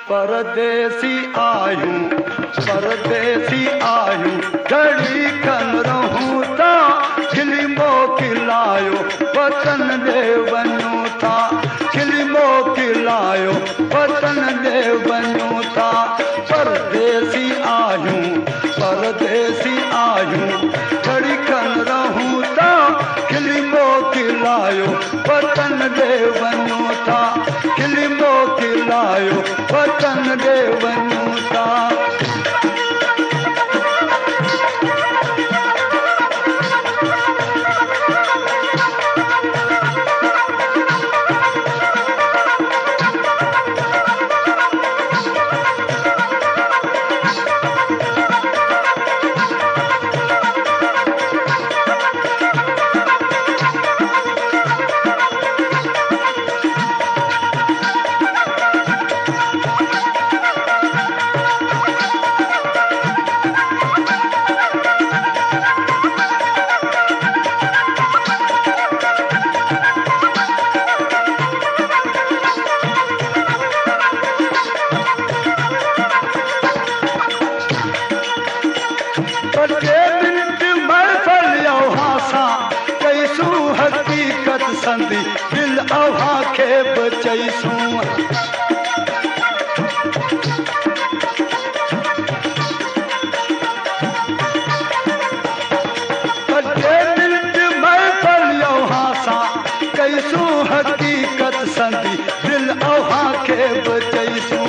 परदेसी आयूं घड़ी खन रहूं था खिली मोकिलायो वतन ॾे वञूं था खिली मोकिलायो वतन ॾे वञूं था परदेसी आयूं घड़ी खन रहूं था खिली मोकिलायो वतन ॾे वञूं था खिली मोकिलायो वतन ॾे वञूं था संदी दिल अव्हां खे बचईसूं कईसूं हक़ीक़त संदी दिल अव्हां खे बचईसूं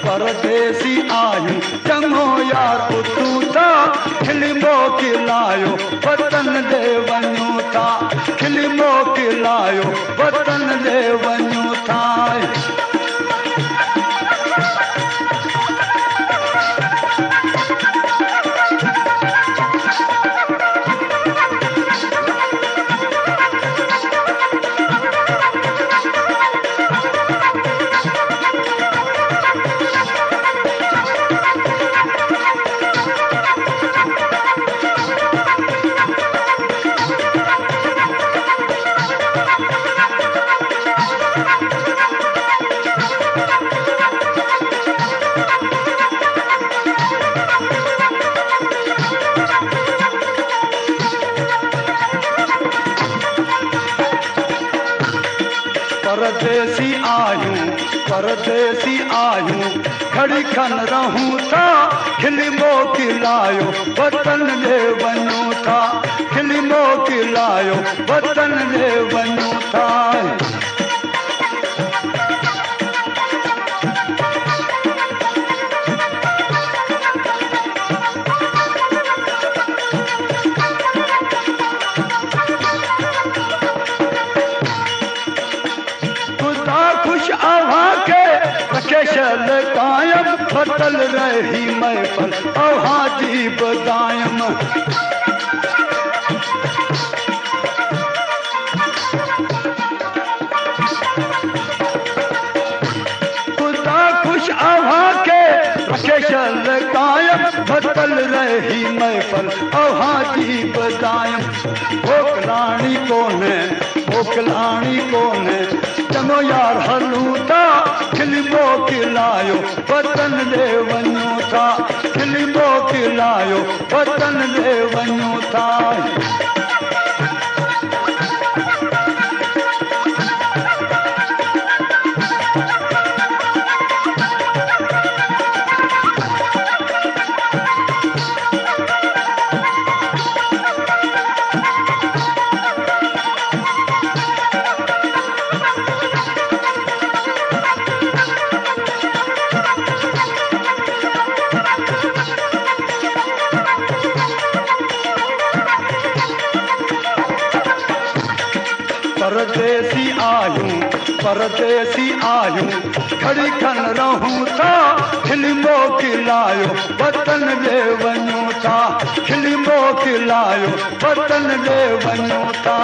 परदेसी आयूं चङो यार उतूं था खिली मोकिलायो वतन ॾे वञूं था खिली मोकिलायो वतन ॾे वञूं था परदेसी आयूं घड़ी खन रहूं था खिली मोकिलायो वतन ॾे वञूं था खिली मोकिलायो वतन ॾे वञूं था शल कायम बदल रही महफल अव्हां जी बदायम खुदा खुश अव्हां के रखे शल कायम बदल रही महफल अव्हां जी बदायम मोकिलाणी कोन्हे चङो यार हलूं था खिली मोकिलायो वतन ॾे वञूं था खिली मोकिलायो वतन ॾे वञूं था परदेसी आयूं घड़ी खन रहूं था खिली मोकिलायो वतन ॾे वञूं था खिली मोकिलायो वतन ॾे वञूं था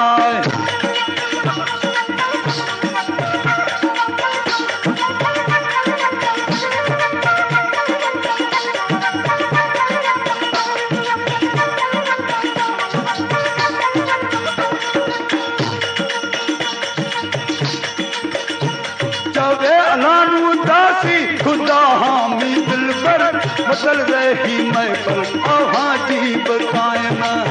खुदा हामी दिल पर बदल रही महफिल आहाँ जी बताएं मैं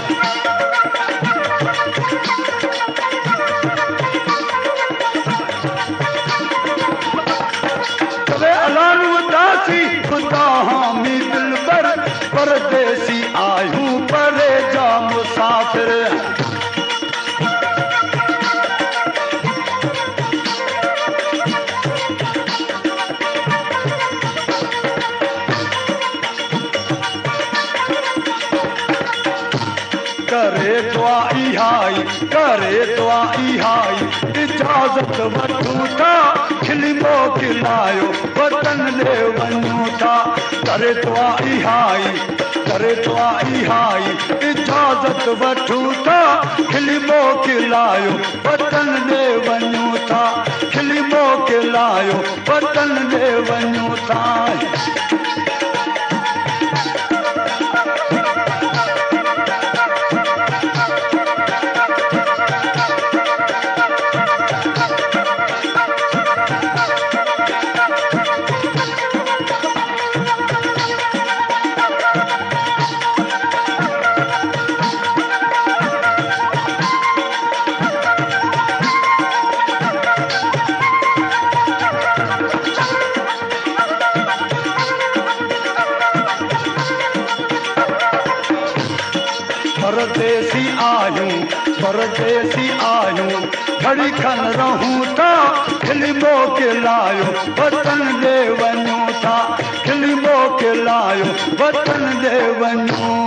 तबे अलान उदासी खुदा हामी दिल पर परदेसी आयूं परे जा मुसाफिर करे दुआ इहाई इजाजत वठूं था खिलमो खिलायो वतन ले वञूं था करे दुआ इहाई इजाजत वठूं था खिलमो खिलायो वतन ले वञूं था खिलमो खिलायो वतन ले वञूं था परदेसी आयूं घड़ी खन रहूं था खिलमो खिलायो वतन ले वञूं था खिलमो खिलायो वतन ले वञूं